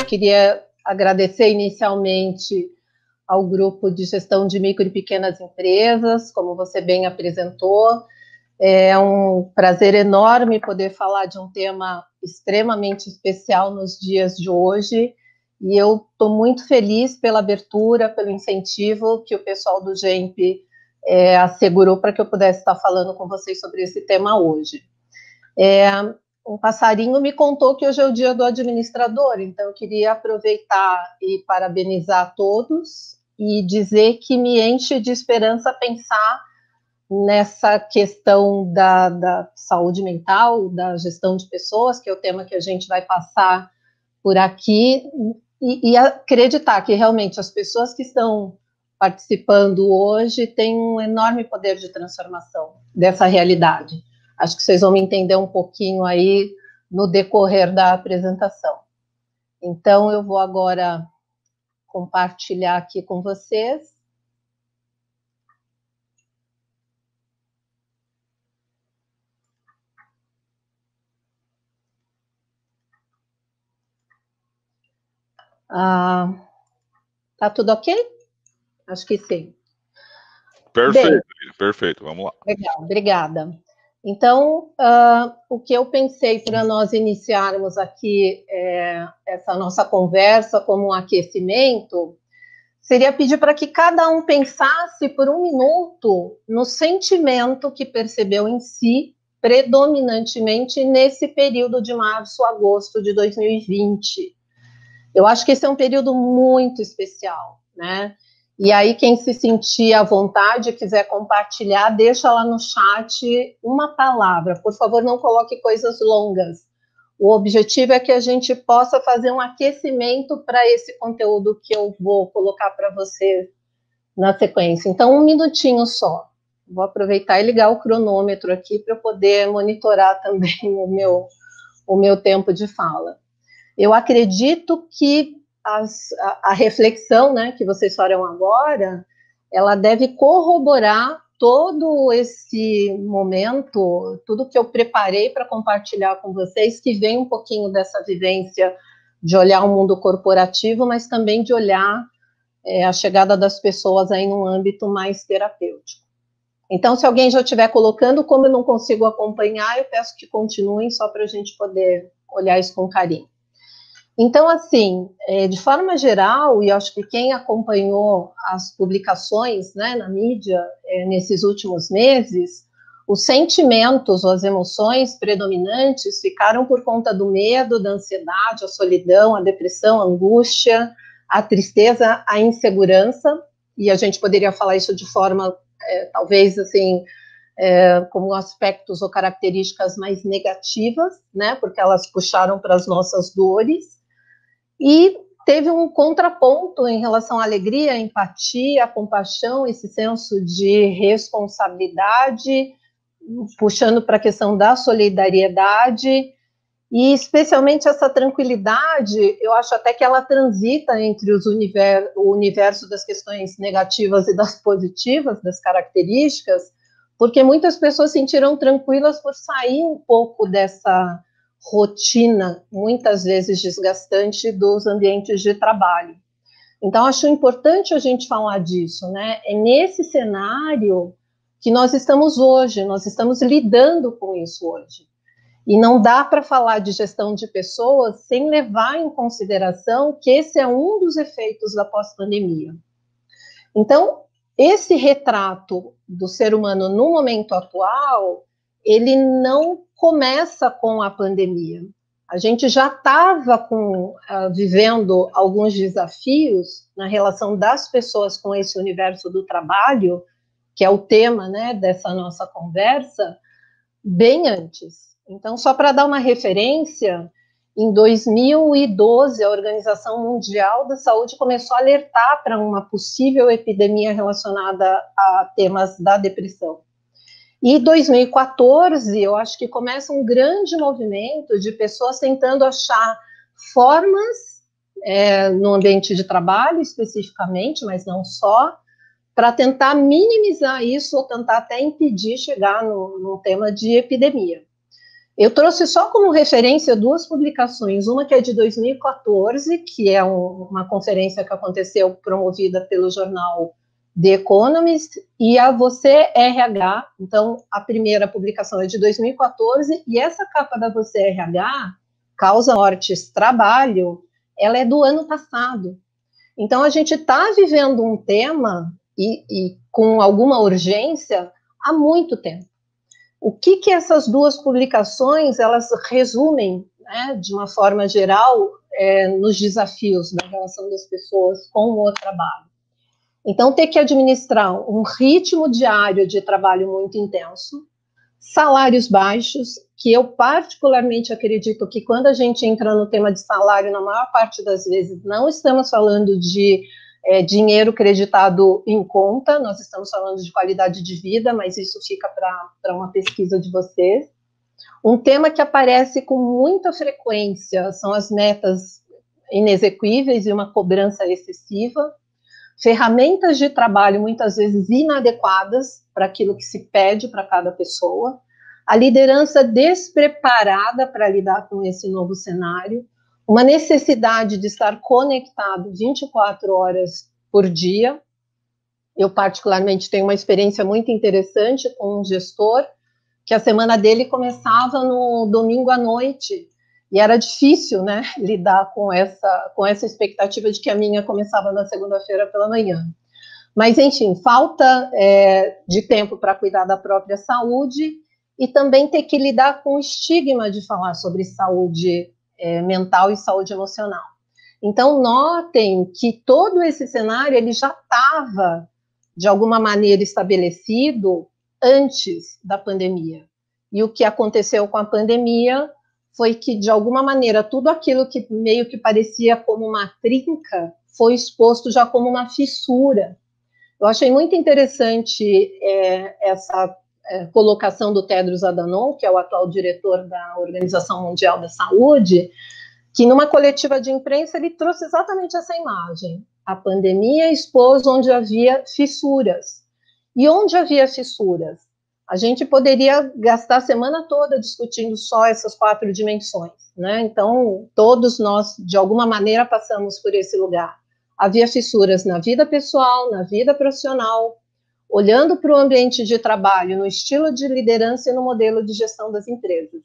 queria agradecer inicialmente ao Grupo de Gestão de Micro e Pequenas Empresas, como você bem apresentou. É um prazer enorme poder falar de um tema extremamente especial nos dias de hoje, e eu estou muito feliz pela abertura, pelo incentivo que o pessoal do GEMP assegurou para que eu pudesse estar falando com vocês sobre esse tema hoje. Um passarinho me contou que hoje é o dia do administrador, então eu queria aproveitar e parabenizar a todos e dizer que me enche de esperança pensar nessa questão da saúde mental, da gestão de pessoas, que é o tema que a gente vai passar por aqui, e acreditar que realmente as pessoas que estão participando hoje têm um enorme poder de transformação dessa realidade. Acho que vocês vão me entender um pouquinho aí no decorrer da apresentação. Então, eu vou agora compartilhar aqui com vocês. Tá tudo ok? Acho que sim. Perfeito, bem, perfeito, vamos lá. Legal, obrigada. Então, o que eu pensei para nós iniciarmos aqui essa nossa conversa como um aquecimento, seria pedir para que cada um pensasse por um minuto no sentimento que percebeu em si, predominantemente nesse período de março a agosto de 2020. Eu acho que esse é um período muito especial, né? E aí, quem se sentir à vontade, quiser compartilhar, deixa lá no chat uma palavra. Por favor, não coloque coisas longas. O objetivo é que a gente possa fazer um aquecimento para esse conteúdo que eu vou colocar para você na sequência. Então, um minutinho só. Vou aproveitar e ligar o cronômetro aqui para poder monitorar também o meu tempo de fala. Eu acredito que a reflexão, né, que vocês farão agora, ela deve corroborar todo esse momento, tudo que eu preparei para compartilhar com vocês, que vem um pouquinho dessa vivência de olhar o mundo corporativo, mas também de olhar a chegada das pessoas aí num âmbito mais terapêutico. Então, se alguém já estiver colocando, como eu não consigo acompanhar, eu peço que continuem, só para a gente poder olhar isso com carinho. Então, assim, de forma geral, e acho que quem acompanhou as publicações, né, na mídia nesses últimos meses, os sentimentos ou as emoções predominantes ficaram por conta do medo, da ansiedade, a solidão, a depressão, a angústia, a tristeza, a insegurança, e a gente poderia falar isso de forma, talvez, assim, como aspectos ou características mais negativas, né, porque elas puxaram para as nossas dores. E teve um contraponto em relação à alegria, à empatia, à compaixão, esse senso de responsabilidade, puxando para a questão da solidariedade, e especialmente essa tranquilidade, eu acho até que ela transita entre o universo das questões negativas e das positivas, das características, porque muitas pessoas se sentiram tranquilas por sair um pouco dessa rotina, muitas vezes desgastante, dos ambientes de trabalho. Então, acho importante a gente falar disso, né? É nesse cenário que nós estamos hoje, nós estamos lidando com isso hoje. E não dá para falar de gestão de pessoas sem levar em consideração que esse é um dos efeitos da pós-pandemia. Então, esse retrato do ser humano no momento atual, ele não começa com a pandemia. A gente já estava vivendo alguns desafios na relação das pessoas com esse universo do trabalho, que é o tema, né, dessa nossa conversa, bem antes. Então, só para dar uma referência, em 2012, a Organização Mundial da Saúde começou a alertar para uma possível epidemia relacionada a temas da depressão. E em 2014, eu acho que começa um grande movimento de pessoas tentando achar formas, no ambiente de trabalho especificamente, mas não só, para tentar minimizar isso ou tentar até impedir chegar no tema de epidemia. Eu trouxe só como referência 2 publicações, uma que é de 2014, que é uma conferência que aconteceu promovida pelo jornal The Economist, e a Você RH. Então, a primeira publicação é de 2014, e essa capa da Você RH, Causa Mortes Trabalho, ela é do ano passado. Então, a gente está vivendo um tema, e com alguma urgência, há muito tempo. O que essas 2 publicações, elas resumem, né, de uma forma geral, nos desafios da relação das pessoas com o trabalho. Então, ter que administrar um ritmo diário de trabalho muito intenso, salários baixos, que eu particularmente acredito que quando a gente entra no tema de salário, na maior parte das vezes, não estamos falando de dinheiro creditado em conta, nós estamos falando de qualidade de vida, mas isso fica para uma pesquisa de vocês. Um tema que aparece com muita frequência são as metas inexequíveis e uma cobrança excessiva, ferramentas de trabalho muitas vezes inadequadas para aquilo que se pede para cada pessoa, a liderança despreparada para lidar com esse novo cenário, uma necessidade de estar conectado 24 horas por dia. Eu, particularmente, tenho uma experiência muito interessante com um gestor, que a semana dele começava no domingo à noite, e era difícil, né, lidar com essa expectativa de que a minha começava na segunda-feira pela manhã. Mas, enfim, falta de tempo para cuidar da própria saúde e também ter que lidar com o estigma de falar sobre saúde mental e saúde emocional. Então, notem que todo esse cenário ele já estava, de alguma maneira, estabelecido antes da pandemia. E o que aconteceu com a pandemia foi que, de alguma maneira, tudo aquilo que meio que parecia como uma trinca foi exposto já como uma fissura. Eu achei muito interessante essa colocação do Tedros Adhanom, que é o atual diretor da Organização Mundial da Saúde, que numa coletiva de imprensa ele trouxe exatamente essa imagem. A pandemia expôs onde havia fissuras. E onde havia fissuras? A gente poderia gastar a semana toda discutindo só essas 4 dimensões, né? Então, todos nós, de alguma maneira, passamos por esse lugar. Havia fissuras na vida pessoal, na vida profissional, olhando para o ambiente de trabalho, no estilo de liderança e no modelo de gestão das empresas.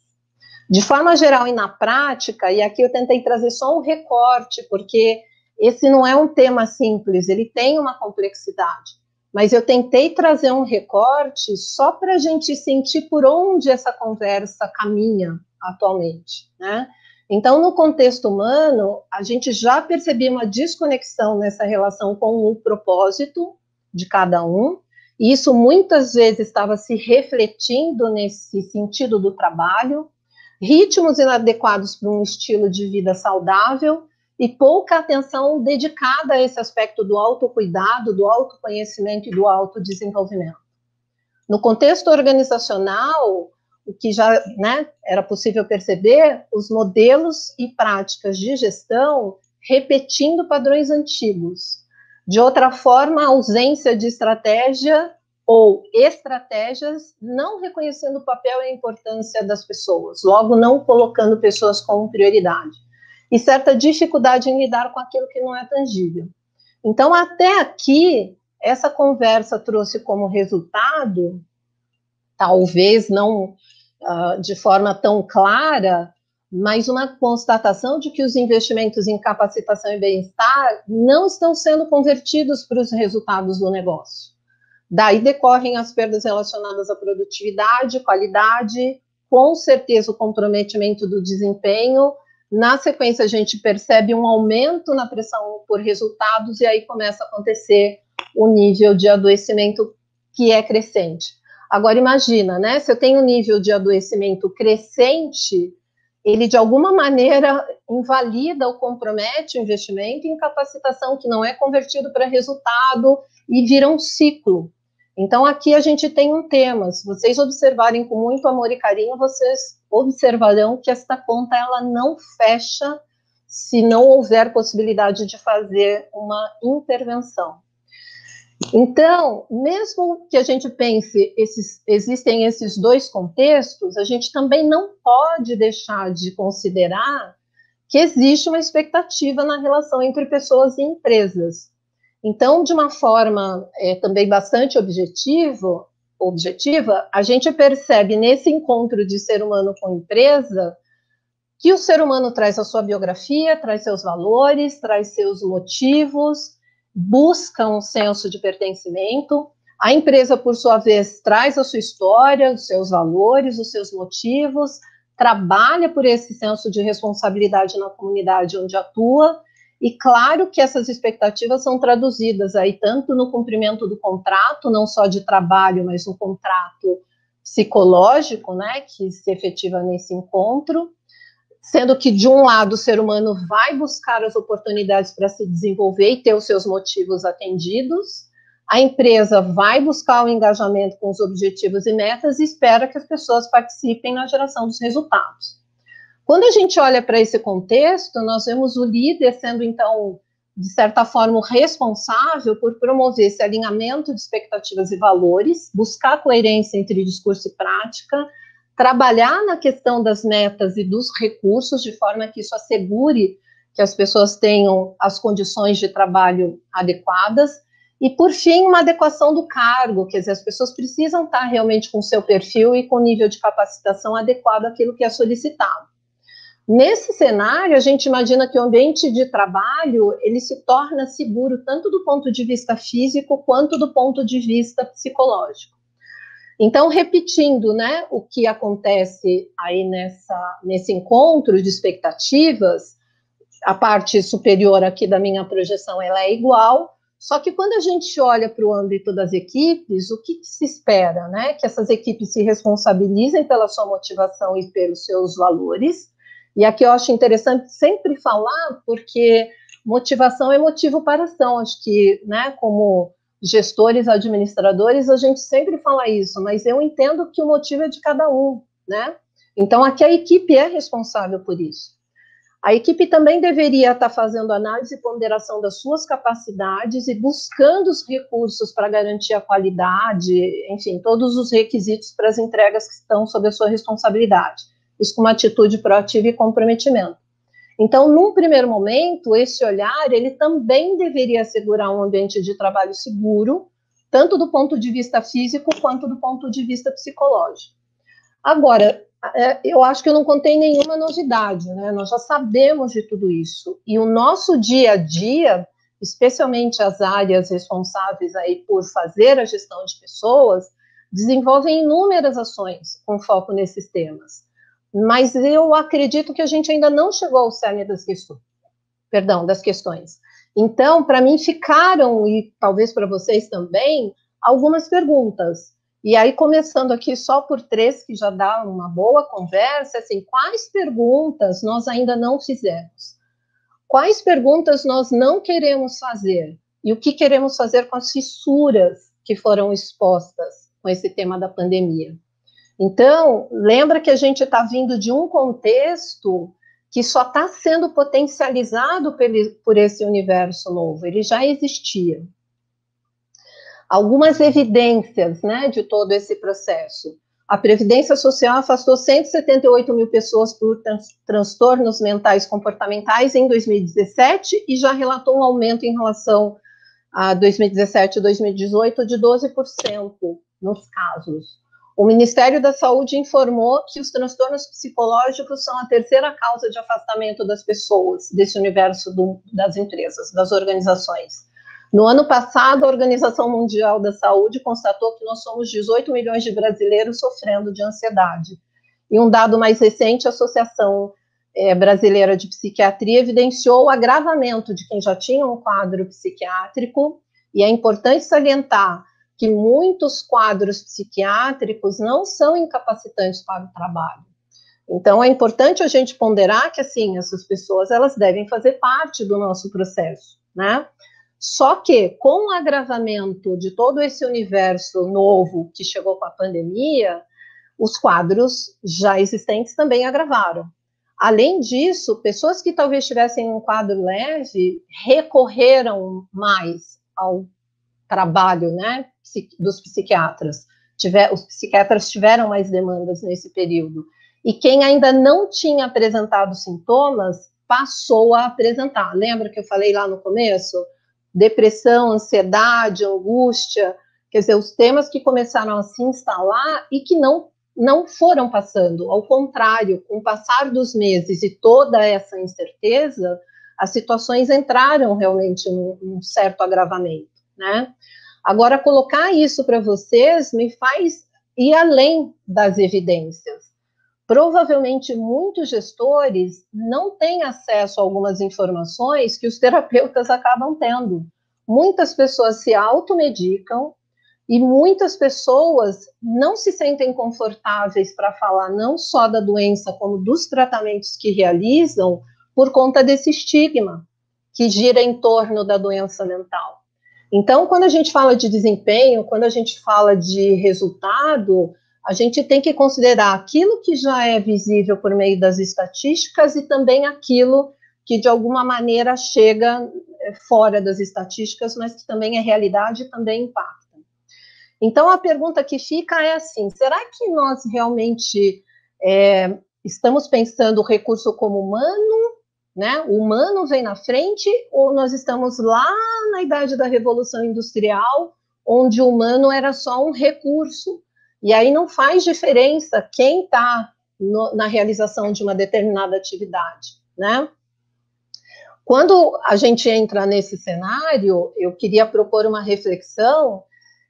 De forma geral e na prática, e aqui eu tentei trazer só um recorte, porque esse não é um tema simples, ele tem uma complexidade, mas eu tentei trazer um recorte só para a gente sentir por onde essa conversa caminha atualmente, né? Então, no contexto humano, a gente já percebia uma desconexão nessa relação com o propósito de cada um, e isso muitas vezes estava se refletindo nesse sentido do trabalho, ritmos inadequados para um estilo de vida saudável e pouca atenção dedicada a esse aspecto do autocuidado, do autoconhecimento e do autodesenvolvimento. No contexto organizacional, o que já era possível perceber, os modelos e práticas de gestão repetindo padrões antigos. De outra forma, a ausência de estratégia ou estratégias não reconhecendo o papel e a importância das pessoas, logo não colocando pessoas como prioridade. E certa dificuldade em lidar com aquilo que não é tangível. Então, até aqui, essa conversa trouxe como resultado, talvez não de forma tão clara, mas uma constatação de que os investimentos em capacitação e bem-estar não estão sendo convertidos para os resultados do negócio. Daí decorrem as perdas relacionadas à produtividade, qualidade, com certeza o comprometimento do desempenho. Na sequência, a gente percebe um aumento na pressão por resultados e aí começa a acontecer o nível de adoecimento que é crescente. Agora, imagina, né? Se eu tenho um nível de adoecimento crescente, ele de alguma maneira invalida ou compromete o investimento em capacitação que não é convertido para resultado e vira um ciclo. Então, aqui a gente tem um tema. Se vocês observarem com muito amor e carinho, vocês observarão que esta conta ela não fecha se não houver possibilidade de fazer uma intervenção. Então, mesmo que a gente pense, existem esses dois contextos, a gente também não pode deixar de considerar que existe uma expectativa na relação entre pessoas e empresas. Então, de uma forma também bastante objetiva, a gente percebe nesse encontro de ser humano com empresa que o ser humano traz a sua biografia, traz seus valores, traz seus motivos, busca um senso de pertencimento. A empresa, por sua vez, traz a sua história, os seus valores, os seus motivos, trabalha por esse senso de responsabilidade na comunidade onde atua, e claro que essas expectativas são traduzidas aí tanto no cumprimento do contrato, não só de trabalho, mas no contrato psicológico, né, que se efetiva nesse encontro, sendo que, de um lado, o ser humano vai buscar as oportunidades para se desenvolver e ter os seus motivos atendidos, a empresa vai buscar o engajamento com os objetivos e metas e espera que as pessoas participem na geração dos resultados. Quando a gente olha para esse contexto, nós vemos o líder sendo, então, de certa forma, o responsável por promover esse alinhamento de expectativas e valores, buscar coerência entre discurso e prática, trabalhar na questão das metas e dos recursos, de forma que isso assegure que as pessoas tenham as condições de trabalho adequadas, e, por fim, uma adequação do cargo, quer dizer, as pessoas precisam estar realmente com o seu perfil e com o nível de capacitação adequado àquilo que é solicitado. Nesse cenário, a gente imagina que o ambiente de trabalho, ele se torna seguro tanto do ponto de vista físico quanto do ponto de vista psicológico. Então, repetindo, né, o que acontece aí nesse encontro de expectativas, a parte superior aqui da minha projeção, ela é igual, só que quando a gente olha para o âmbito das equipes, o que se espera, né? Que essas equipes se responsabilizem pela sua motivação e pelos seus valores. E aqui eu acho interessante sempre falar, porque motivação é motivo para ação. Acho que, né, como gestores, administradores, a gente sempre fala isso, mas eu entendo que o motivo é de cada um, né? Então, aqui a equipe é responsável por isso. A equipe também deveria estar fazendo análise e ponderação das suas capacidades e buscando os recursos para garantir a qualidade, enfim, todos os requisitos para as entregas que estão sob a sua responsabilidade. Isso com uma atitude proativa e comprometimento. Então, num primeiro momento, esse olhar, ele também deveria assegurar um ambiente de trabalho seguro, tanto do ponto de vista físico quanto do ponto de vista psicológico. Agora, eu acho que eu não contei nenhuma novidade, né? Nós já sabemos de tudo isso. E o nosso dia a dia, especialmente as áreas responsáveis aí por fazer a gestão de pessoas, desenvolvem inúmeras ações com foco nesses temas. Mas eu acredito que a gente ainda não chegou ao cerne das questões. Então, para mim, ficaram, e talvez para vocês também, algumas perguntas. E aí, começando aqui só por 3, que já dá uma boa conversa, assim, quais perguntas nós ainda não fizemos? Quais perguntas nós não queremos fazer? E o que queremos fazer com as fissuras que foram expostas com esse tema da pandemia? Então, lembra que a gente está vindo de um contexto que só está sendo potencializado por esse universo novo, ele já existia. Algumas evidências, né, de todo esse processo. A Previdência Social afastou 178 mil pessoas por transtornos mentais comportamentais em 2017 e já relatou um aumento em relação a 2017 e 2018 de 12% nos casos. O Ministério da Saúde informou que os transtornos psicológicos são a terceira causa de afastamento das pessoas desse universo das empresas, das organizações. No ano passado, a Organização Mundial da Saúde constatou que nós somos 18 milhões de brasileiros sofrendo de ansiedade. E um dado mais recente, a Associação Brasileira de Psiquiatria evidenciou o agravamento de quem já tinha um quadro psiquiátrico, e é importante salientar que muitos quadros psiquiátricos não são incapacitantes para o trabalho. Então, é importante a gente ponderar que, assim, essas pessoas, elas devem fazer parte do nosso processo, né? Só que, com o agravamento de todo esse universo novo que chegou com a pandemia, os quadros já existentes também agravaram. Além disso, pessoas que talvez tivessem um quadro leve recorreram mais ao trabalho, né, dos psiquiatras. Os psiquiatras tiveram mais demandas nesse período. E quem ainda não tinha apresentado sintomas, passou a apresentar. Lembra que eu falei lá no começo? Depressão, ansiedade, angústia, quer dizer, os temas que começaram a se instalar e que não foram passando. Ao contrário, com o passar dos meses e toda essa incerteza, as situações entraram realmente num certo agravamento, né? Agora, colocar isso para vocês me faz ir além das evidências. Provavelmente, muitos gestores não têm acesso a algumas informações que os terapeutas acabam tendo. Muitas pessoas se automedicam e muitas pessoas não se sentem confortáveis para falar não só da doença, como dos tratamentos que realizam, por conta desse estigma que gira em torno da doença mental. Então, quando a gente fala de desempenho, quando a gente fala de resultado, a gente tem que considerar aquilo que já é visível por meio das estatísticas e também aquilo que, de alguma maneira, chega fora das estatísticas, mas que também é realidade e também impacta. Então, a pergunta que fica é assim, será que nós realmente estamos pensando o recurso como humano, né? O humano vem na frente, ou nós estamos lá na idade da Revolução Industrial, onde o humano era só um recurso, e aí não faz diferença quem está na realização de uma determinada atividade, né? Quando a gente entra nesse cenário, eu queria propor uma reflexão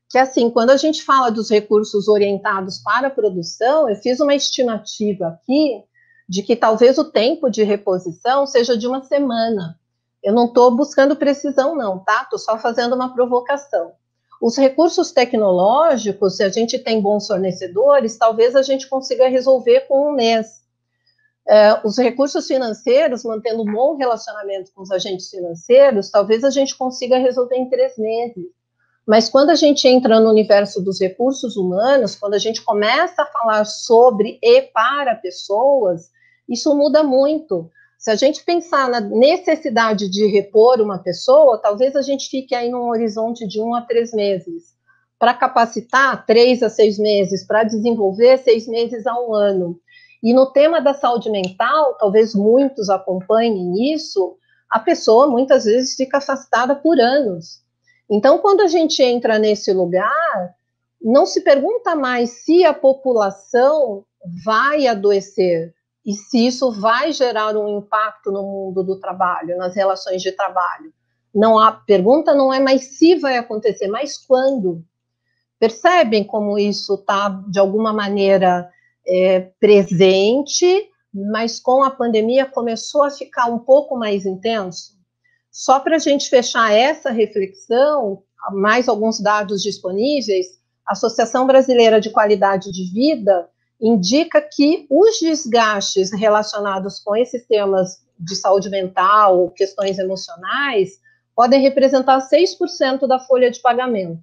que, assim, quando a gente fala dos recursos orientados para a produção, eu fiz uma estimativa aqui de que talvez o tempo de reposição seja de uma semana. Eu não estou buscando precisão, não, tá? Estou só fazendo uma provocação. Os recursos tecnológicos, se a gente tem bons fornecedores, talvez a gente consiga resolver com um mês. Os recursos financeiros, mantendo um bom relacionamento com os agentes financeiros, talvez a gente consiga resolver em 3 meses. Mas quando a gente entra no universo dos recursos humanos, quando a gente começa a falar sobre e para pessoas, isso muda muito. Se a gente pensar na necessidade de repor uma pessoa, talvez a gente fique aí num horizonte de 1 a 3 meses. Para capacitar, 3 a 6 meses. Para desenvolver, 6 meses a 1 ano. E no tema da saúde mental, talvez muitos acompanhem isso, a pessoa muitas vezes fica afastada por anos. Então, quando a gente entra nesse lugar, não se pergunta mais se a população vai adoecer e se isso vai gerar um impacto no mundo do trabalho, nas relações de trabalho. A pergunta não é mais se vai acontecer, mas quando. Percebem como isso está, de alguma maneira, presente, mas com a pandemia começou a ficar um pouco mais intenso? Só para a gente fechar essa reflexão, mais alguns dados disponíveis, a Associação Brasileira de Qualidade de Vida indica que os desgastes relacionados com esses temas de saúde mental, questões emocionais, podem representar 6% da folha de pagamento.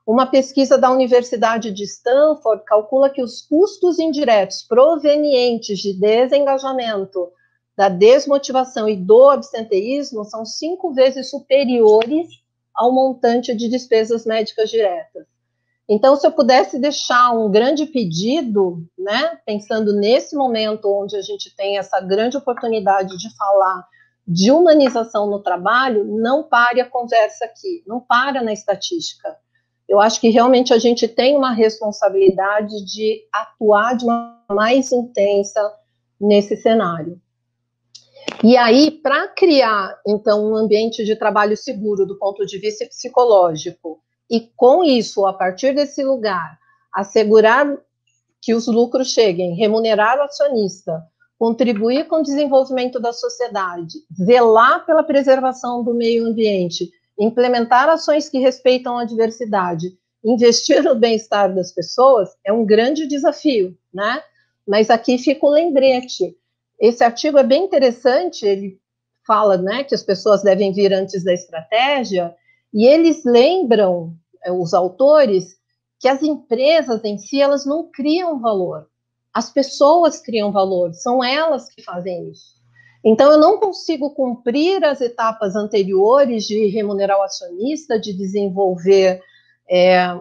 Uma pesquisa da Universidade de Stanford calcula que os custos indiretos provenientes de desengajamento, da desmotivação e do absenteísmo são 5 vezes superiores ao montante de despesas médicas diretas. Então, se eu pudesse deixar um grande pedido, né, pensando nesse momento onde a gente tem essa grande oportunidade de falar de humanização no trabalho, não pare a conversa aqui, não para na estatística. Eu acho que realmente a gente tem uma responsabilidade de atuar de uma mais intensa nesse cenário. E aí, para criar, então, um ambiente de trabalho seguro do ponto de vista psicológico, e com isso, a partir desse lugar, assegurar que os lucros cheguem, remunerar o acionista, contribuir com o desenvolvimento da sociedade, zelar pela preservação do meio ambiente, implementar ações que respeitam a diversidade, investir no bem-estar das pessoas, é um grande desafio, né? Mas aqui fica o lembrete. Esse artigo é bem interessante, ele fala, né, que as pessoas devem vir antes da estratégia, e eles lembram, os autores, que as empresas em si, elas não criam valor. As pessoas criam valor, são elas que fazem isso. Então, eu não consigo cumprir as etapas anteriores de remunerar o acionista, de desenvolver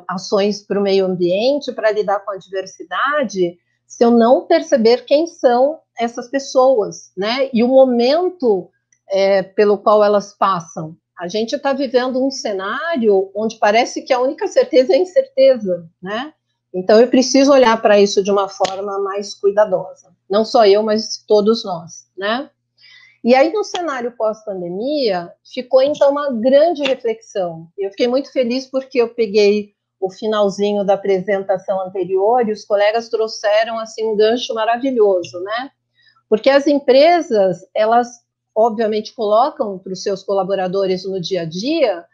ações para o meio ambiente, para lidar com a diversidade, se eu não perceber quem são essas pessoas, né? E o momento pelo qual elas passam. A gente está vivendo um cenário onde parece que a única certeza é a incerteza, né? Então, eu preciso olhar para isso de uma forma mais cuidadosa. Não só eu, mas todos nós, né? E aí, no cenário pós-pandemia, ficou, então, uma grande reflexão. Eu fiquei muito feliz porque eu peguei o finalzinho da apresentação anterior e os colegas trouxeram, assim, um gancho maravilhoso, né? Porque as empresas, elas, obviamente, colocam para os seus colaboradores no dia a dia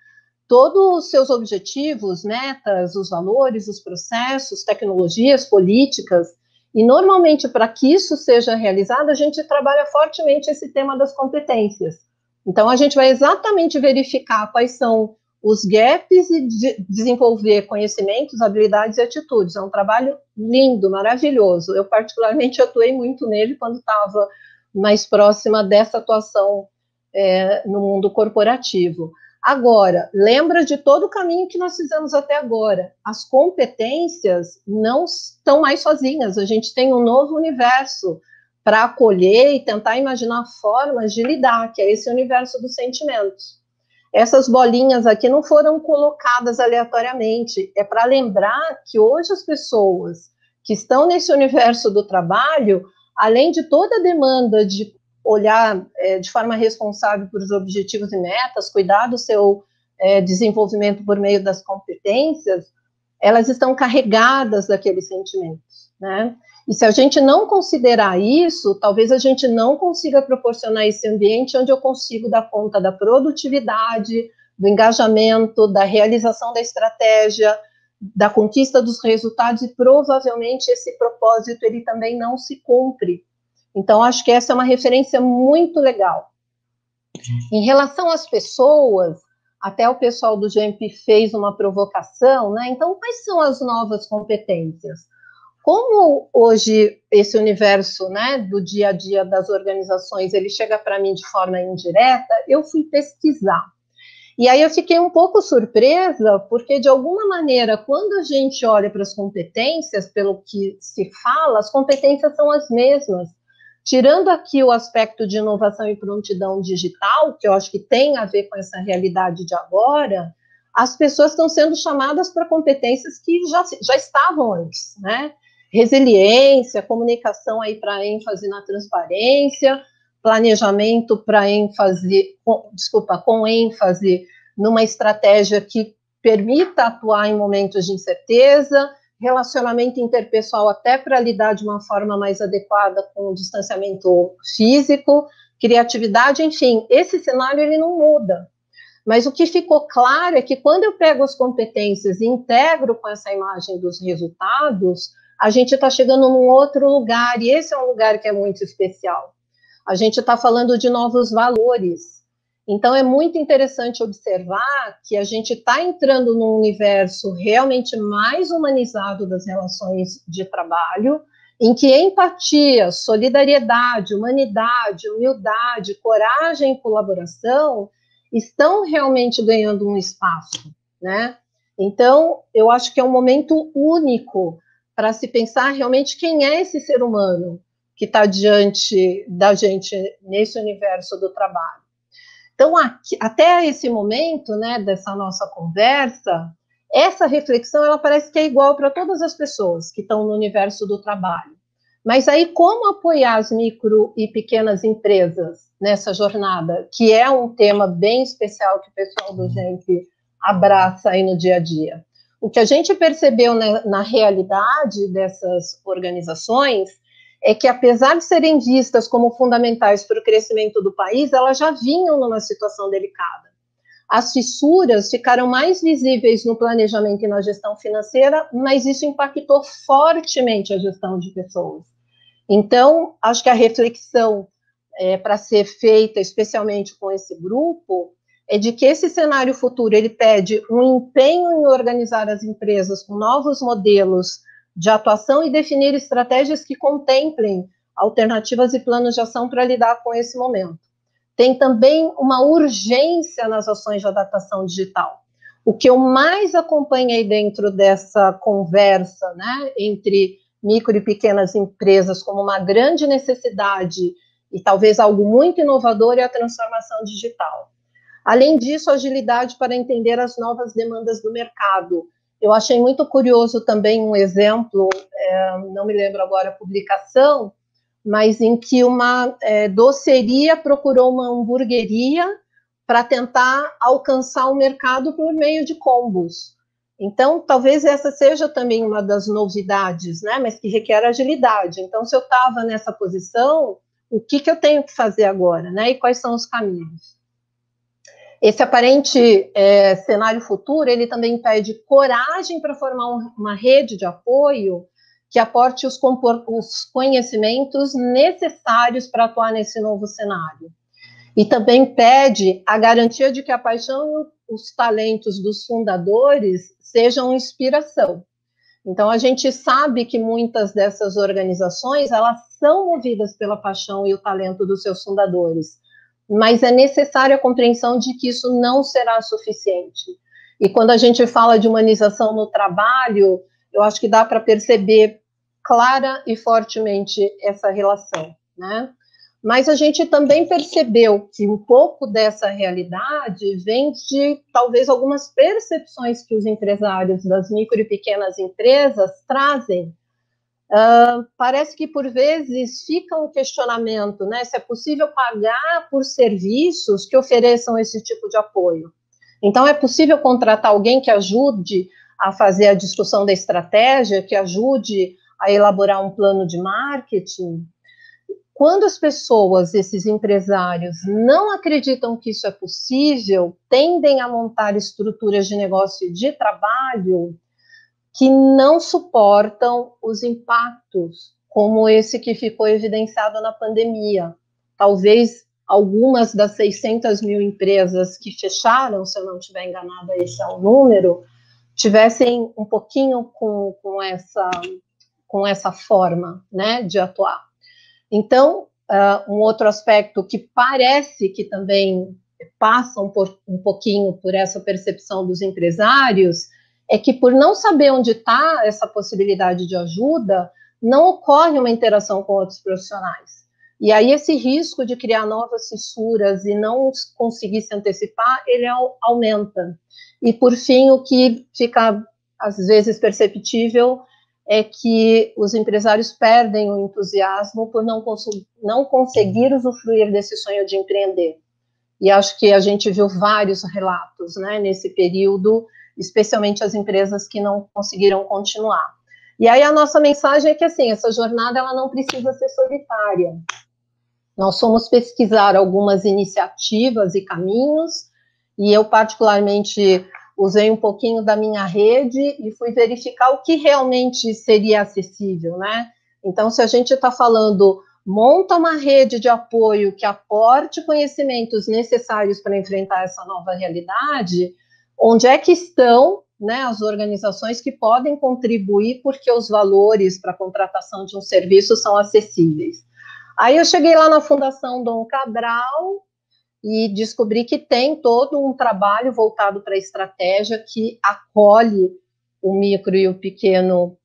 todos os seus objetivos, metas, os valores, os processos, tecnologias, políticas, e normalmente para que isso seja realizado, a gente trabalha fortemente esse tema das competências. Então, a gente vai exatamente verificar quais são os gaps e desenvolver conhecimentos, habilidades e atitudes. É um trabalho lindo, maravilhoso. Eu, particularmente, atuei muito nele quando estava mais próxima dessa atuação no mundo corporativo. Agora, lembra de todo o caminho que nós fizemos até agora. As competências não estão mais sozinhas, a gente tem um novo universo para acolher e tentar imaginar formas de lidar, que é esse universo dos sentimentos. Essas bolinhas aqui não foram colocadas aleatoriamente, é para lembrar que hoje as pessoas que estão nesse universo do trabalho, além de toda a demanda de olhar de forma responsável por os objetivos e metas, cuidar do seu desenvolvimento por meio das competências, elas estão carregadas daqueles sentimentos, né? E se a gente não considerar isso, talvez a gente não consiga proporcionar esse ambiente onde eu consigo dar conta da produtividade, do engajamento, da realização da estratégia, da conquista dos resultados, e provavelmente esse propósito ele também não se cumpre. Então, acho que essa é uma referência muito legal. Em relação às pessoas, até o pessoal do GEMP fez uma provocação, né? Então, quais são as novas competências? Como hoje esse universo, né, do dia a dia das organizações, ele chega para mim de forma indireta, eu fui pesquisar. E aí eu fiquei um pouco surpresa, porque, de alguma maneira, quando a gente olha para as competências, pelo que se fala, as competências são as mesmas. Tirando aqui o aspecto de inovação e prontidão digital, que eu acho que tem a ver com essa realidade de agora, as pessoas estão sendo chamadas para competências que já estavam antes, né? Resiliência, comunicação aí para ênfase na transparência, planejamento para ênfase, com ênfase numa estratégia que permita atuar em momentos de incerteza, relacionamento interpessoal até para lidar de uma forma mais adequada com o distanciamento físico, criatividade, enfim, esse cenário ele não muda. Mas o que ficou claro é que quando eu pego as competências e integro com essa imagem dos resultados, a gente está chegando num outro lugar, e esse é um lugar que é muito especial. A gente está falando de novos valores. Então, é muito interessante observar que a gente está entrando num universo realmente mais humanizado das relações de trabalho, em que empatia, solidariedade, humanidade, humildade, coragem e colaboração estão realmente ganhando um espaço, né? Então, eu acho que é um momento único para se pensar realmente quem é esse ser humano que está diante da gente nesse universo do trabalho. Então, aqui, até esse momento, né, dessa nossa conversa, essa reflexão, ela parece que é igual para todas as pessoas que estão no universo do trabalho. Mas aí, como apoiar as micro e pequenas empresas nessa jornada, que é um tema bem especial que o pessoal do GEMP abraça aí no dia a dia? O que a gente percebeu na realidade dessas organizações é que, apesar de serem vistas como fundamentais para o crescimento do país, elas já vinham numa situação delicada. As fissuras ficaram mais visíveis no planejamento e na gestão financeira, mas isso impactou fortemente a gestão de pessoas. Então, acho que a reflexão para ser feita, especialmente com esse grupo, é de que esse cenário futuro ele pede um empenho em organizar as empresas com novos modelos de atuação e definir estratégias que contemplem alternativas e planos de ação para lidar com esse momento. Tem também uma urgência nas ações de adaptação digital. O que eu mais acompanhei dentro dessa conversa, né, entre micro e pequenas empresas como uma grande necessidade e talvez algo muito inovador é a transformação digital. Além disso, agilidade para entender as novas demandas do mercado. Eu achei muito curioso também um exemplo, não me lembro agora a publicação, mas em que uma doceria procurou uma hamburgueria para tentar alcançar o mercado por meio de combos. Então, talvez essa seja também uma das novidades, né, mas que requer agilidade. Então, se eu estava nessa posição, o que eu tenho que fazer agora, né, e quais são os caminhos? Esse aparente cenário futuro, ele também pede coragem para formar uma rede de apoio que aporte os conhecimentos necessários para atuar nesse novo cenário. E também pede a garantia de que a paixão e os talentos dos fundadores sejam inspiração. Então, a gente sabe que muitas dessas organizações, elas são movidas pela paixão e o talento dos seus fundadores, mas é necessária a compreensão de que isso não será suficiente. E quando a gente fala de humanização no trabalho, eu acho que dá para perceber clara e fortemente essa relação, né? Mas a gente também percebeu que um pouco dessa realidade vem de, talvez, algumas percepções que os empresários das micro e pequenas empresas trazem. Parece que, por vezes, fica um questionamento, né, se é possível pagar por serviços que ofereçam esse tipo de apoio. Então, é possível contratar alguém que ajude a fazer a discussão da estratégia, que ajude a elaborar um plano de marketing? Quando as pessoas, esses empresários, não acreditam que isso é possível, tendem a montar estruturas de negócio e de trabalho que não suportam os impactos, como esse que ficou evidenciado na pandemia. Talvez algumas das 600 mil empresas que fecharam, se eu não estiver enganada, esse é o número, tivessem um pouquinho com essa forma, né, de atuar. Então, um outro aspecto que parece que também passa um pouquinho por essa percepção dos empresários é que, por não saber onde está essa possibilidade de ajuda, não ocorre uma interação com outros profissionais. E aí esse risco de criar novas fissuras e não conseguir se antecipar, ele aumenta. E, por fim, o que fica, às vezes, perceptível é que os empresários perdem o entusiasmo por não conseguir usufruir desse sonho de empreender. E acho que a gente viu vários relatos, né, nesse período, especialmente as empresas que não conseguiram continuar. E aí a nossa mensagem é que, assim, essa jornada ela não precisa ser solitária. Nós fomos pesquisar algumas iniciativas e caminhos, e eu particularmente usei um pouquinho da minha rede e fui verificar o que realmente seria acessível, né? Então, se a gente está falando, monta uma rede de apoio que aporte conhecimentos necessários para enfrentar essa nova realidade, onde é que estão, né, as organizações que podem contribuir porque os valores para a contratação de um serviço são acessíveis? Aí eu cheguei lá na Fundação Dom Cabral e descobri que tem todo um trabalho voltado para a estratégia que acolhe o micro e o pequeno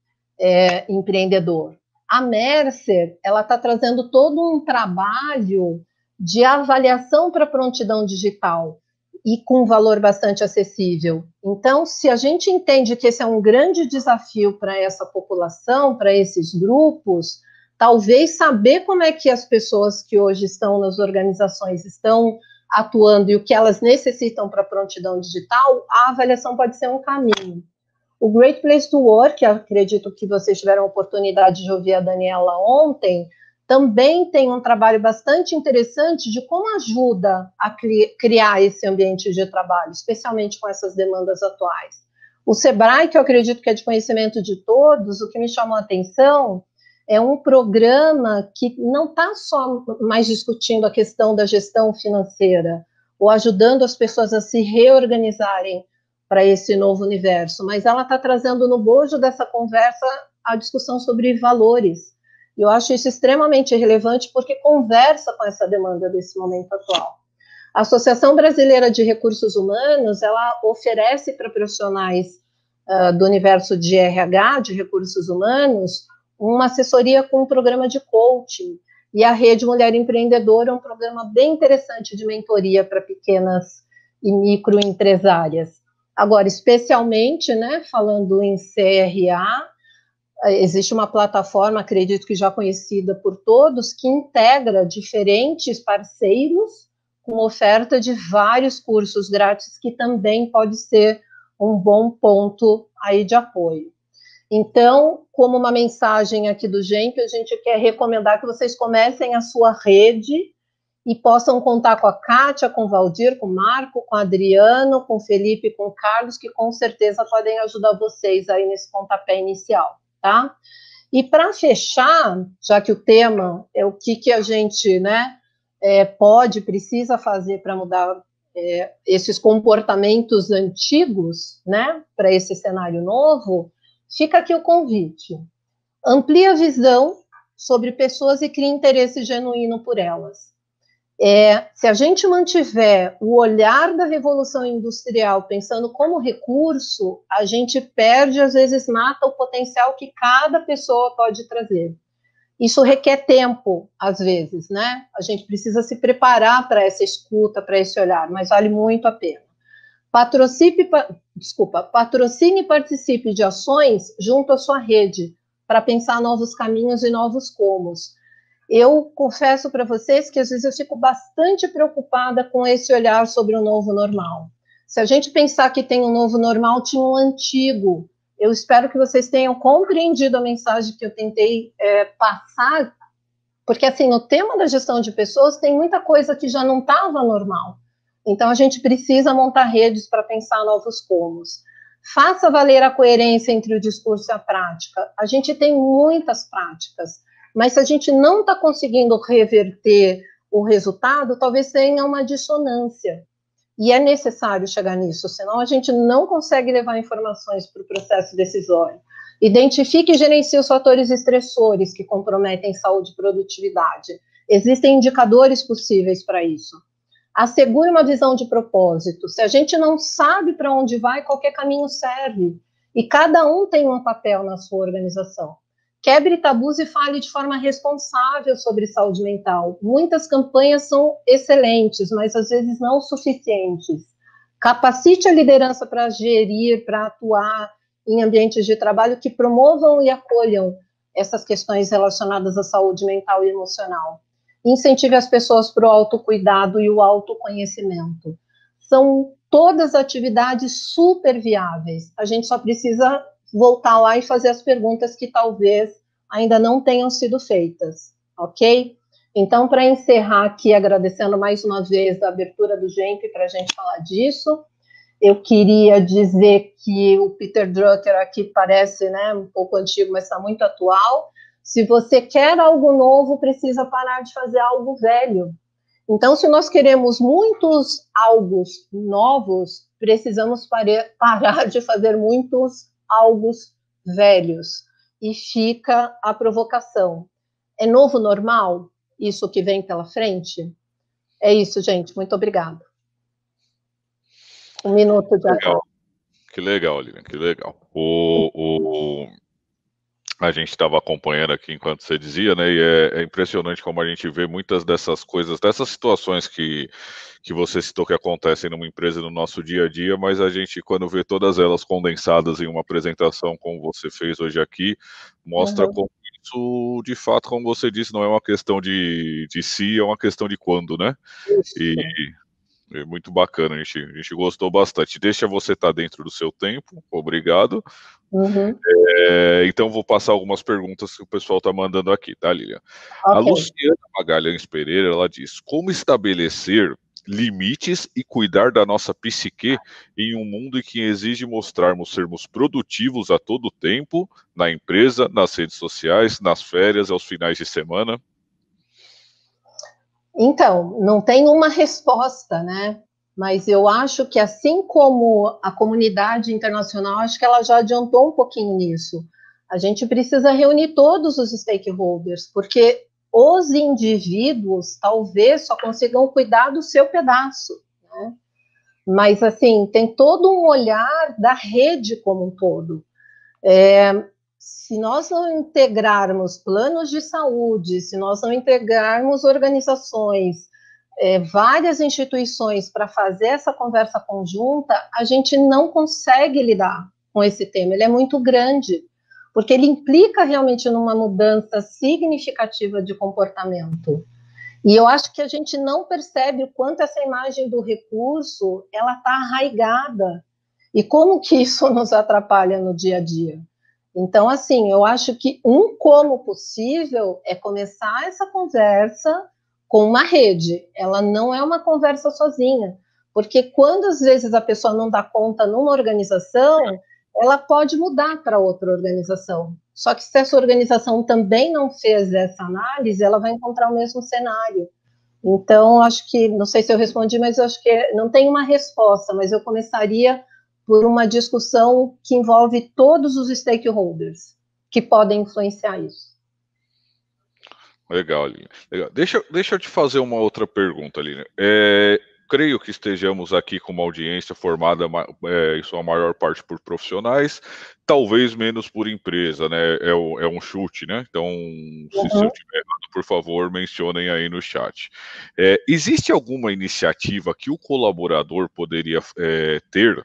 empreendedor. A Mercer, ela está trazendo todo um trabalho de avaliação para prontidão digital e com valor bastante acessível. Então, se a gente entende que esse é um grande desafio para essa população, para esses grupos, talvez saber como é que as pessoas que hoje estão nas organizações estão atuando e o que elas necessitam para a prontidão digital, a avaliação pode ser um caminho. O Great Place to Work, que acredito que vocês tiveram a oportunidade de ouvir a Daniela ontem, também tem um trabalho bastante interessante de como ajuda a criar esse ambiente de trabalho, especialmente com essas demandas atuais. O Sebrae, que eu acredito que é de conhecimento de todos, o que me chamou a atenção é um programa que não está só mais discutindo a questão da gestão financeira, ou ajudando as pessoas a se reorganizarem para esse novo universo, mas ela está trazendo no bojo dessa conversa a discussão sobre valores. E eu acho isso extremamente relevante porque conversa com essa demanda desse momento atual. A Associação Brasileira de Recursos Humanos, ela oferece para profissionais do universo de RH, de recursos humanos, uma assessoria com um programa de coaching. E a Rede Mulher Empreendedora é um programa bem interessante de mentoria para pequenas e microempresárias. Agora, especialmente, né, falando em CRA, existe uma plataforma, acredito que já conhecida por todos, que integra diferentes parceiros com oferta de vários cursos grátis, que também pode ser um bom ponto aí de apoio. Então, como uma mensagem aqui do GEMP, a gente quer recomendar que vocês comecem a sua rede e possam contar com a Kátia, com o Valdir, com o Marco, com o Adriano, com o Felipe, com o Carlos, que com certeza podem ajudar vocês aí nesse pontapé inicial, tá? E para fechar, já que o tema é o que a gente, né, precisa fazer para mudar esses comportamentos antigos, né, para esse cenário novo, fica aqui o convite. Amplie a visão sobre pessoas e crie interesse genuíno por elas. Se a gente mantiver o olhar da revolução industrial pensando como recurso, a gente perde, às vezes mata o potencial que cada pessoa pode trazer. Isso requer tempo, às vezes, né? A gente precisa se preparar para essa escuta, para esse olhar, mas vale muito a pena. Patrocine e participe de ações junto à sua rede, para pensar novos caminhos e novos comos. Eu confesso para vocês que às vezes eu fico bastante preocupada com esse olhar sobre o novo normal. Se a gente pensar que tem um novo normal, tinha um antigo. Eu espero que vocês tenham compreendido a mensagem que eu tentei passar, porque assim, no tema da gestão de pessoas tem muita coisa que já não estava normal. Então a gente precisa montar redes para pensar novos comos. Faça valer a coerência entre o discurso e a prática. A gente tem muitas práticas, mas se a gente não está conseguindo reverter o resultado, talvez tenha uma dissonância. E é necessário chegar nisso, senão a gente não consegue levar informações para o processo decisório. Identifique e gerencie os fatores estressores que comprometem saúde e produtividade. Existem indicadores possíveis para isso. Assegure uma visão de propósito. Se a gente não sabe para onde vai, qualquer caminho serve. E cada um tem um papel na sua organização. Quebre tabus e fale de forma responsável sobre saúde mental. Muitas campanhas são excelentes, mas às vezes não suficientes. Capacite a liderança para gerir, para atuar em ambientes de trabalho que promovam e acolham essas questões relacionadas à saúde mental e emocional. Incentive as pessoas para o autocuidado e o autoconhecimento. São todas atividades super viáveis. A gente só precisa voltar lá e fazer as perguntas que talvez ainda não tenham sido feitas, ok? Então, para encerrar aqui, agradecendo mais uma vez a abertura do GEMP para a gente falar disso, eu queria dizer que o Peter Drucker aqui parece, né, um pouco antigo, mas está muito atual. Se você quer algo novo, precisa parar de fazer algo velho. Então, se nós queremos muitos algos novos, precisamos parar de fazer muitos algos velhos. E fica a provocação. É novo normal isso que vem pela frente? É isso, gente. Muito obrigada. Um minuto de acordo. Que legal, Lilian, que legal. A gente estava acompanhando aqui enquanto você dizia, né? E é impressionante como a gente vê muitas dessas coisas, dessas situações que você citou que acontecem numa empresa no nosso dia a dia, mas a gente, quando vê todas elas condensadas em uma apresentação como você fez hoje aqui, mostra como isso, de fato, como você disse, não é uma questão de se, é uma questão de quando, né? E é muito bacana, a gente gostou bastante. Deixa você estar dentro do seu tempo, obrigado. Então vou passar algumas perguntas que o pessoal está mandando aqui, tá, Lilian? A Luciana Magalhães Pereira, ela diz: como estabelecer limites e cuidar da nossa psique em um mundo em que exige mostrarmos sermos produtivos a todo tempo, na empresa, nas redes sociais, nas férias, aos finais de semana? Então, não tem uma resposta, né? Mas eu acho que, assim como a comunidade internacional, acho que ela já adiantou um pouquinho nisso. A gente precisa reunir todos os stakeholders, porque os indivíduos talvez só consigam cuidar do seu pedaço, né? Mas, assim, tem todo um olhar da rede como um todo. Se nós não integrarmos planos de saúde, se nós não integrarmos organizações, várias instituições para fazer essa conversa conjunta, a gente não consegue lidar com esse tema. Ele é muito grande, porque ele implica realmente numa mudança significativa de comportamento. E eu acho que a gente não percebe o quanto essa imagem do recurso ela está arraigada e como que isso nos atrapalha no dia a dia. Então, assim, eu acho que como possível é começar essa conversa com uma rede. Ela não é uma conversa sozinha, porque quando às vezes a pessoa não dá conta numa organização, ela pode mudar para outra organização. Só que se essa organização também não fez essa análise, ela vai encontrar o mesmo cenário. Então, acho que, não sei se eu respondi, mas eu acho que não tem uma resposta, mas eu começaria por uma discussão que envolve todos os stakeholders que podem influenciar isso. Legal, Aline. Legal. Deixa eu te fazer uma outra pergunta, Aline. Creio que estejamos aqui com uma audiência formada, em sua maior parte, por profissionais, talvez menos por empresa, né? É um chute, né? Então, se eu estiver errado, por favor, mencionem aí no chat. Existe alguma iniciativa que o colaborador poderia ter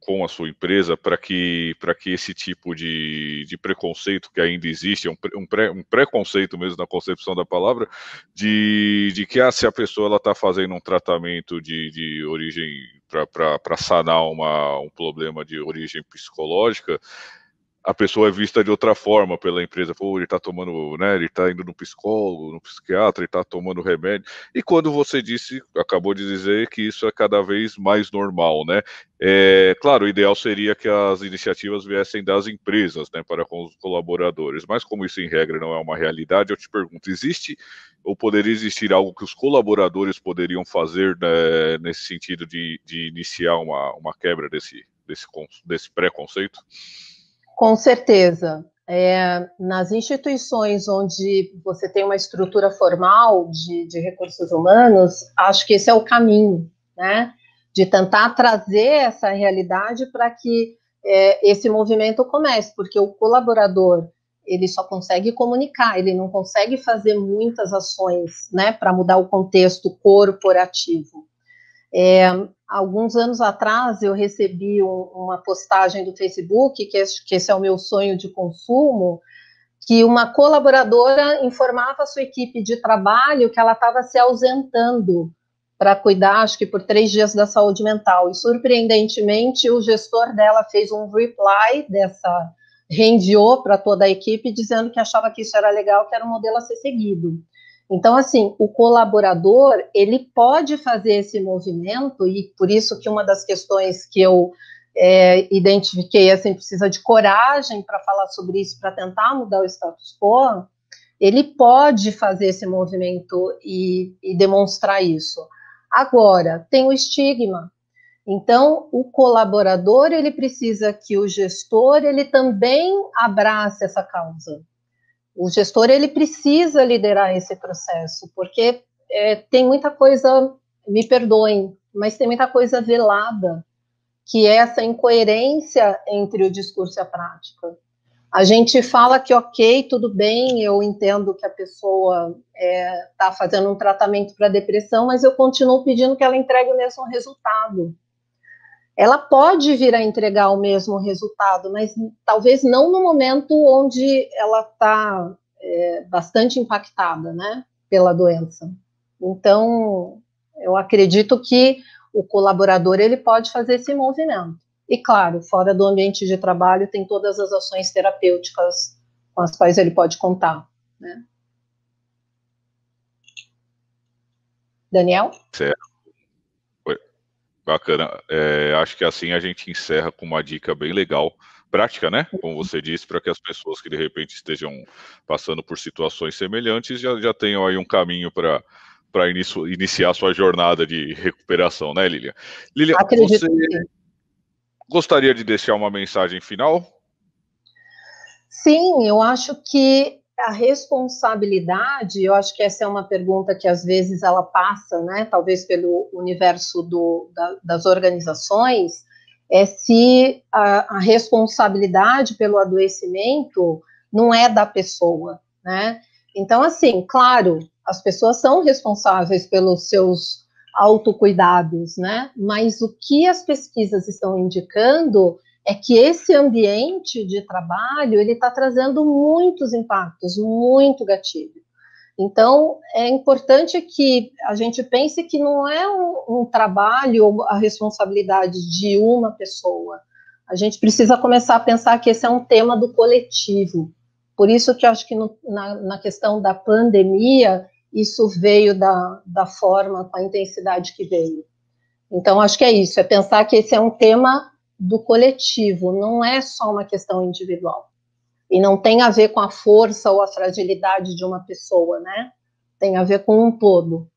com a sua empresa para que esse tipo de preconceito que ainda existe, um preconceito mesmo na concepção da palavra, de que se a pessoa está fazendo um tratamento de origem para sanar um problema de origem psicológica, a pessoa é vista de outra forma pela empresa. Pô, ele está tomando, né? Ele está indo no psicólogo, no psiquiatra, ele está tomando remédio. E quando você acabou de dizer que isso é cada vez mais normal, né? Claro, o ideal seria que as iniciativas viessem das empresas, né, para com os colaboradores. Mas como isso em regra não é uma realidade, eu te pergunto: existe ou poderia existir algo que os colaboradores poderiam fazer, né, nesse sentido de iniciar uma quebra desse preconceito? Com certeza. Nas instituições onde você tem uma estrutura formal de recursos humanos, acho que esse é o caminho, né? De tentar trazer essa realidade para que esse movimento comece, porque o colaborador ele só consegue comunicar, ele não consegue fazer muitas ações, né, para mudar o contexto corporativo. Alguns anos atrás eu recebi uma postagem do Facebook, que esse é o meu sonho de consumo, que uma colaboradora informava a sua equipe de trabalho que ela estava se ausentando para cuidar, acho que por 3 dias, da saúde mental. E, surpreendentemente, o gestor dela fez um reply reenviou para toda a equipe, dizendo que achava que isso era legal, que era um modelo a ser seguido. Então, assim, o colaborador, ele pode fazer esse movimento, e por isso que uma das questões que eu identifiquei, assim, precisa de coragem para falar sobre isso, para tentar mudar o status quo, ele pode fazer esse movimento e demonstrar isso. Agora, tem o estigma. Então, o colaborador, ele precisa que o gestor, ele também abrace essa causa. O gestor, ele precisa liderar esse processo, porque tem muita coisa, me perdoem, mas tem muita coisa velada, que é essa incoerência entre o discurso e a prática. A gente fala que, ok, tudo bem, eu entendo que a pessoa está fazendo um tratamento para depressão, mas eu continuo pedindo que ela entregue o mesmo resultado. Ela pode vir a entregar o mesmo resultado, mas talvez não no momento onde ela está bastante impactada, né, pela doença. Então, eu acredito que o colaborador, ele pode fazer esse movimento. E, claro, fora do ambiente de trabalho, tem todas as ações terapêuticas com as quais ele pode contar, né? Daniel? Certo. Bacana. Acho que assim a gente encerra com uma dica bem legal, prática, né? Como você disse, para que as pessoas que de repente estejam passando por situações semelhantes já tenham aí um caminho para iniciar sua jornada de recuperação, né, Lilian? Lilian, Acredito você gostaria de deixar uma mensagem final? Sim, eu acho que a responsabilidade, eu acho que essa é uma pergunta que às vezes ela passa, né, talvez pelo universo das organizações, é se a responsabilidade pelo adoecimento não é da pessoa, né? Então, assim, claro, as pessoas são responsáveis pelos seus autocuidados, né? Mas o que as pesquisas estão indicando é que esse ambiente de trabalho, ele está trazendo muitos impactos, muito gatilho. Então, é importante que a gente pense que não é um trabalho, a responsabilidade de uma pessoa. A gente precisa começar a pensar que esse é um tema do coletivo. Por isso que eu acho que na questão da pandemia, isso veio da forma, com a intensidade que veio. Então, acho que é isso, é pensar que esse é um tema do coletivo, não é só uma questão individual. E não tem a ver com a força ou a fragilidade de uma pessoa, né? Tem a ver com um todo.